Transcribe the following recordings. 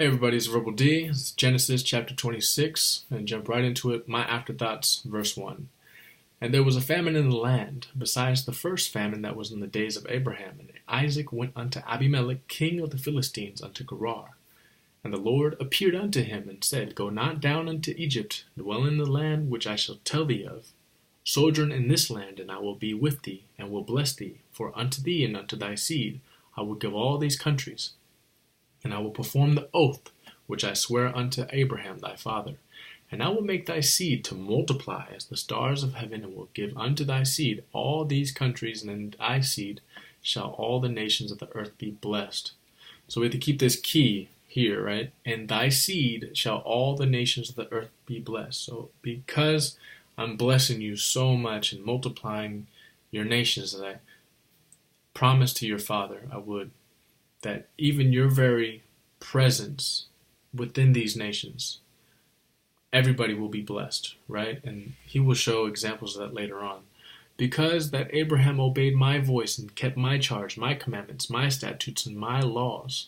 Hey everybody, it's Verbal D. It's Genesis chapter 26, and jump right into it. My AfterThoughts, verse 1. And there was a famine in the land, besides the first famine that was in the days of Abraham. And Isaac went unto Abimelech, king of the Philistines, unto Gerar. And the Lord appeared unto him, and said, Go not down unto Egypt, dwell in the land which I shall tell thee of. Sojourn in this land, and I will be with thee, and will bless thee. For unto thee and unto thy seed I will give all these countries. And I will perform the oath which I swear unto Abraham thy father. And I will make thy seed to multiply as the stars of heaven, and will give unto thy seed all these countries, and in thy seed shall all the nations of the earth be blessed. So we have to keep this key here, right? In thy seed shall all the nations of the earth be blessed. So because I'm blessing you so much and multiplying your nations that I promised to your father I would, that even your very presence within these nations, everybody will be blessed, right? And he will show examples of that later on. Because that Abraham obeyed my voice and kept my charge, my commandments, my statutes, and my laws.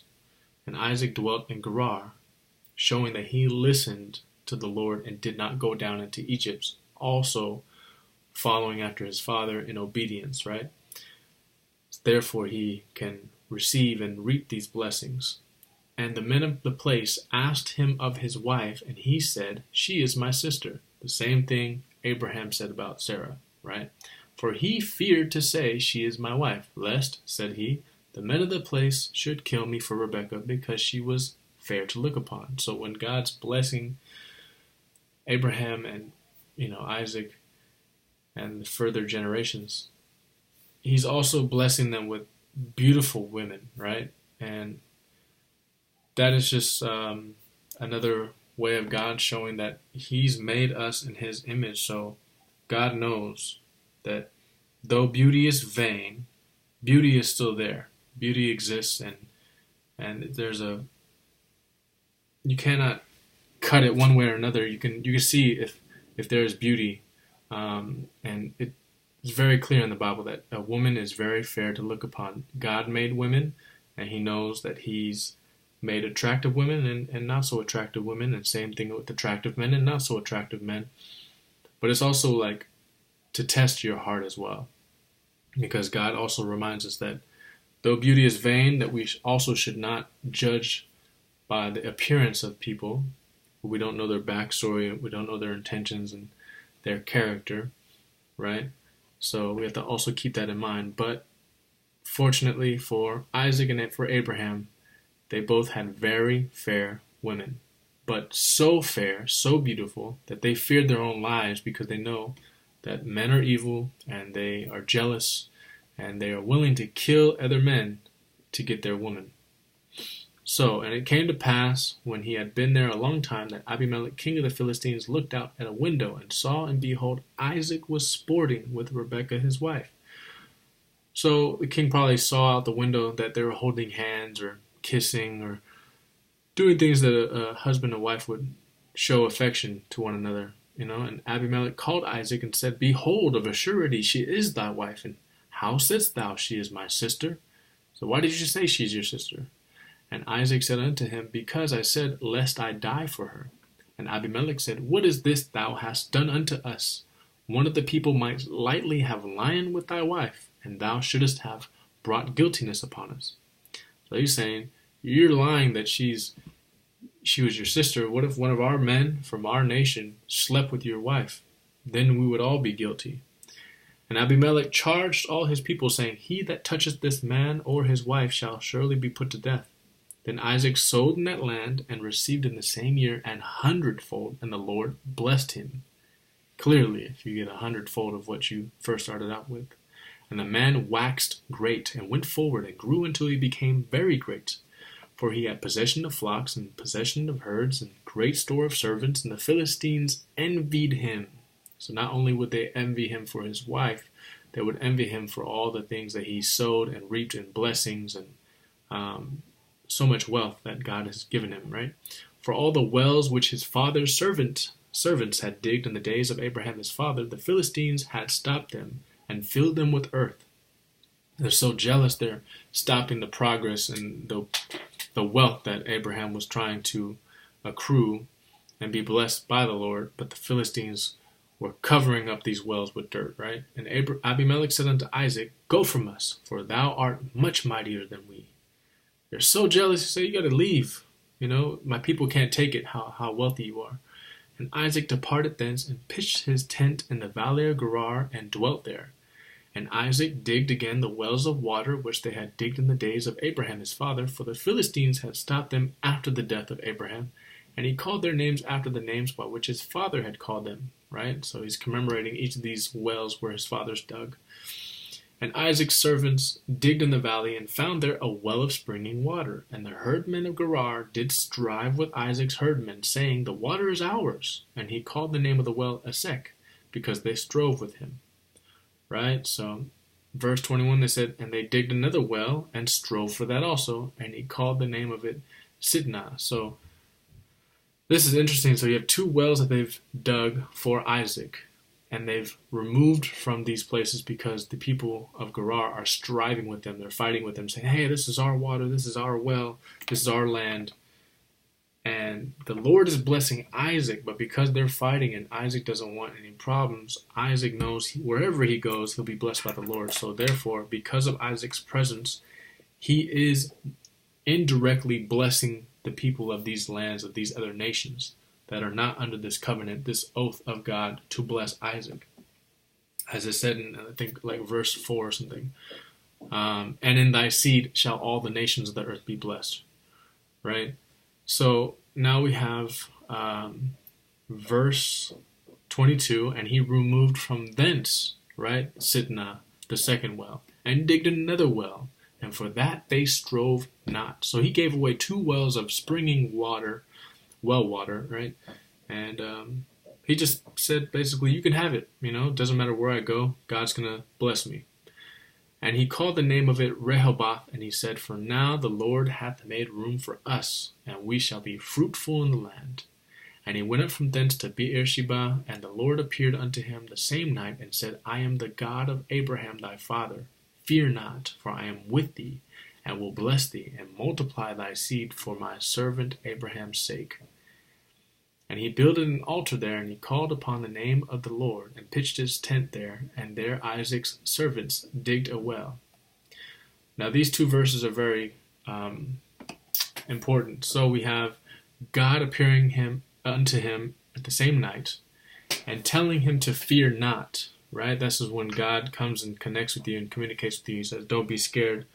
And Isaac dwelt in Gerar, showing that he listened to the Lord and did not go down into Egypt, also following after his father in obedience, right? Therefore he can receive and reap these blessings. And the men of the place asked him of his wife, and he said, She is my sister. The same thing Abraham said about Sarah, right? For he feared to say, She is my wife, lest, said he, the men of the place should kill me for Rebekah, because she was fair to look upon. So when God's blessing Abraham and Isaac and the further generations, he's also blessing them with beautiful women, right? And that is just another way of God showing that he's made us in his image. So God knows that though beauty is vain, beauty is still there. Beauty exists, and you cannot cut it one way or another. You can see if there is beauty, and it's very clear in the Bible that a woman is very fair to look upon. God made women, and he knows that he's made attractive women and not so attractive women, and same thing with attractive men and not so attractive men. But it's also like to test your heart as well, because God also reminds us that though beauty is vain, that we also should not judge by the appearance of people. We don't know their backstory, we don't know their intentions and their character, right? So we have to also keep that in mind. But fortunately for Isaac and for Abraham, they both had very fair women, but so fair, so beautiful, that they feared their own lives, because they know that men are evil and they are jealous and they are willing to kill other men to get their woman. So, and it came to pass, when he had been there a long time, that Abimelech, king of the Philistines, looked out at a window and saw, and behold, Isaac was sporting with Rebekah his wife. So the king probably saw out the window that they were holding hands or kissing or doing things that a husband and wife would show affection to one another, And Abimelech called Isaac and said, Behold, of a surety she is thy wife, and how saidst thou, She is my sister? So why did you say she is your sister? And Isaac said unto him, Because I said, Lest I die for her. And Abimelech said, What is this thou hast done unto us? One of the people might lightly have lain with thy wife, and thou shouldest have brought guiltiness upon us. So he's saying, you're lying that she was your sister. What if one of our men from our nation slept with your wife? Then we would all be guilty. And Abimelech charged all his people, saying, He that toucheth this man or his wife shall surely be put to death. Then Isaac sowed in that land, and received in the same year 100-fold, and the Lord blessed him. Clearly, if you get 100-fold of what you first started out with. And the man waxed great, and went forward, and grew until he became very great. For he had possession of flocks, and possession of herds, and great store of servants, and the Philistines envied him. So not only would they envy him for his wife, they would envy him for all the things that he sowed and reaped in blessings and so much wealth that God has given him, right? For all the wells which his father's servants had digged in the days of Abraham his father, the Philistines had stopped them and filled them with earth. They're so jealous, they're stopping the progress, and they'll the wealth that Abraham was trying to accrue and be blessed by the Lord, but the Philistines were covering up these wells with dirt, right? And Abimelech said unto Isaac, Go from us, for thou art much mightier than we. They're so jealous, you say, you got to leave. My people can't take it, how wealthy you are. And Isaac departed thence and pitched his tent in the valley of Gerar and dwelt there. And Isaac digged again the wells of water which they had digged in the days of Abraham his father, for the Philistines had stopped them after the death of Abraham. And he called their names after the names by which his father had called them, right? So he's commemorating each of these wells where his fathers dug. And Isaac's servants digged in the valley and found there a well of springing water. And the herdmen of Gerar did strive with Isaac's herdmen, saying, The water is ours. And he called the name of the well Esek, because they strove with him. Right? So, verse 21, they said, And they digged another well and strove for that also. And he called the name of it Sidnah. So, this is interesting. So you have two wells that they've dug for Isaac, and they've removed from these places because the people of Gerar are striving with them. They're fighting with them, saying, hey, this is our water, this is our well, this is our land. And the Lord is blessing Isaac, but because they're fighting and Isaac doesn't want any problems, Isaac knows wherever he goes, he'll be blessed by the Lord. So therefore, because of Isaac's presence, he is indirectly blessing the people of these lands, of these other nations that are not under this covenant, this oath of God to bless Isaac. As it said in, I think, like verse 4 or something. And in thy seed shall all the nations of the earth be blessed. Right? So now we have verse 22, and he removed from thence, right, Sidnah, the second well, and digged another well, and for that they strove not. So he gave away two wells of springing water, well water, right? And he just said, basically, you can have it. It doesn't matter where I go, God's going to bless me. And he called the name of it Rehoboth, and he said, For now the Lord hath made room for us, and we shall be fruitful in the land. And he went up from thence to Beersheba, and the Lord appeared unto him the same night, and said, I am the God of Abraham thy father. Fear not, for I am with thee, and will bless thee, and multiply thy seed for my servant Abraham's sake. And he builded an altar there, and he called upon the name of the Lord, and pitched his tent there, and there Isaac's servants digged a well. Now these two verses are very important. So we have God appearing unto him at the same night, and telling him to fear not, right? This is when God comes and connects with you and communicates with you. He says, don't be scared,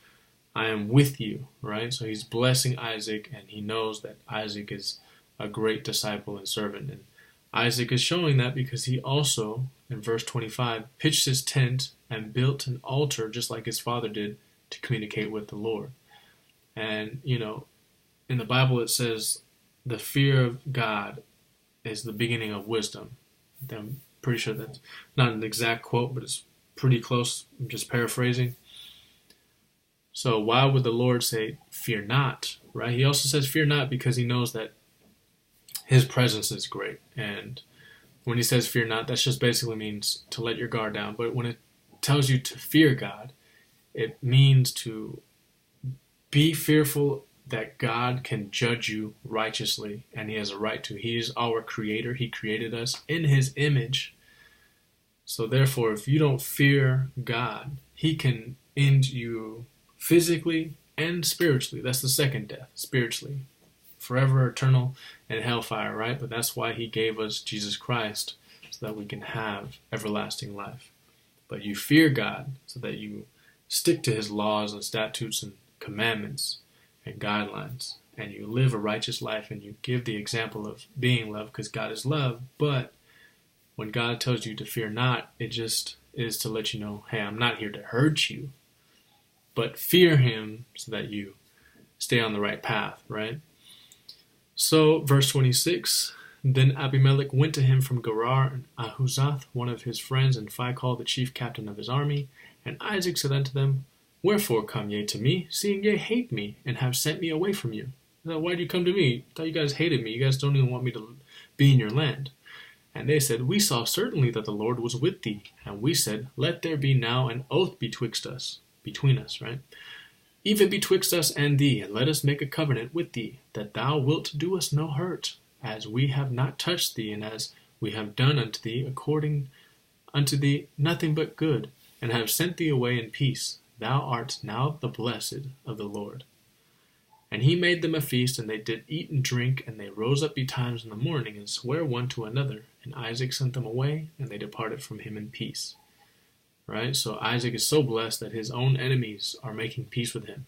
I am with you, right? So he's blessing Isaac, and he knows that Isaac is a great disciple and servant. And Isaac is showing that because he also, in verse 25, pitched his tent and built an altar just like his father did to communicate with the Lord. And, in the Bible it says the fear of God is the beginning of wisdom. I'm pretty sure that's not an exact quote, but it's pretty close. I'm just paraphrasing. So why would the Lord say, fear not, right? He also says fear not because he knows that his presence is great. And when he says fear not, that just basically means to let your guard down. But when it tells you to fear God, it means to be fearful that God can judge you righteously, and he has a right to. He is our creator. He created us in his image. So therefore, if you don't fear God, he can end you physically and spiritually. That's the second death, spiritually. Forever, eternal, and hellfire, right? But that's why he gave us Jesus Christ, so that we can have everlasting life. But you fear God so that you stick to his laws and statutes and commandments and guidelines, and you live a righteous life, and you give the example of being love, because God is love. But when God tells you to fear not, it just is to let you know, hey, I'm not here to hurt you, but fear him so that you stay on the right path, right? So, verse 26, Then Abimelech went to him from Gerar, and Ahuzath, one of his friends, and Phicol, the chief captain of his army. And Isaac said unto them, Wherefore come ye to me, seeing ye hate me, and have sent me away from you? Why did you come to me? I thought you guys hated me. You guys don't even want me to be in your land. And they said, We saw certainly that the Lord was with thee. And we said, Let there be now an oath betwixt us, between us, right? Even betwixt us and thee, and let us make a covenant with thee, that thou wilt do us no hurt, as we have not touched thee, and as we have done unto thee, according unto thee nothing but good, and have sent thee away in peace. Thou art now the blessed of the Lord. And he made them a feast, and they did eat and drink, and they rose up betimes in the morning, and sware one to another. And Isaac sent them away, and they departed from him in peace. Right? So Isaac is so blessed that his own enemies are making peace with him.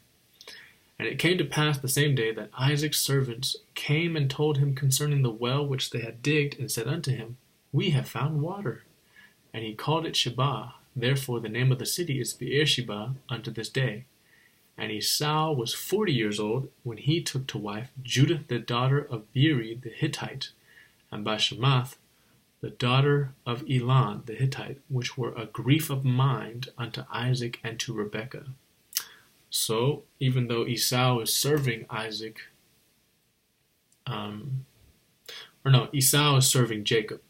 And it came to pass the same day that Isaac's servants came and told him concerning the well which they had digged, and said unto him, We have found water. And he called it Sheba. Therefore the name of the city is Beersheba unto this day. And Esau was 40 years old when he took to wife Judith the daughter of Beeri the Hittite, and Bashemath the daughter of Elon the Hittite, which were a grief of mind unto Isaac and to Rebekah. So, even though Esau is serving Isaac, Esau is serving Jacob,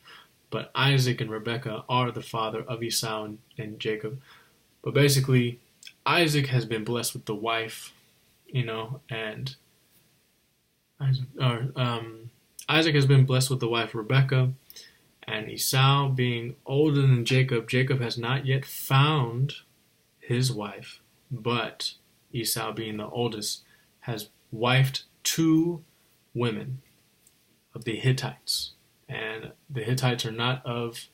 but Isaac and Rebekah are the father of Esau and Jacob. But basically, Isaac has been blessed with the wife, and Isaac has been blessed with the wife Rebekah, and Esau being older than Jacob, Jacob has not yet found his wife, but Esau being the oldest has wifed 2 women of the Hittites. And the Hittites are not of,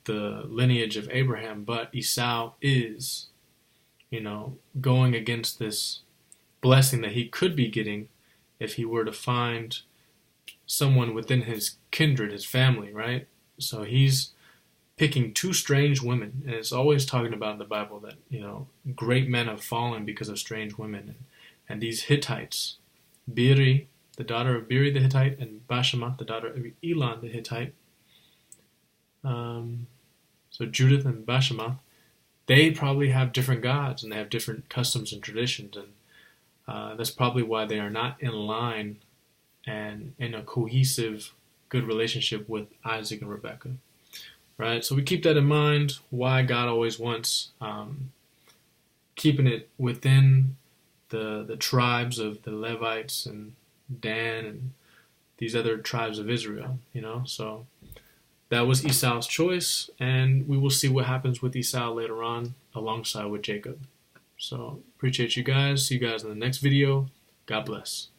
the lineage of Abraham, but Esau is, going against this blessing that he could be getting if he were to find someone within his kindred, his family, right? So he's picking 2 strange women, and it's always talking about in the Bible that, great men have fallen because of strange women. And these Hittites, Beeri, the daughter of Beeri the Hittite, and Bashemath, the daughter of Elon the Hittite. So Judith and Bashemath, they probably have different gods, and they have different customs and traditions, and that's probably why they are not in line and in a cohesive, good relationship with Isaac and Rebekah. Right? So we keep that in mind, why God always wants keeping it within the tribes of the Levites and Dan and these other tribes of Israel, So that was Esau's choice, and we will see what happens with Esau later on alongside with Jacob. So appreciate you guys. See you guys in the next video. God bless.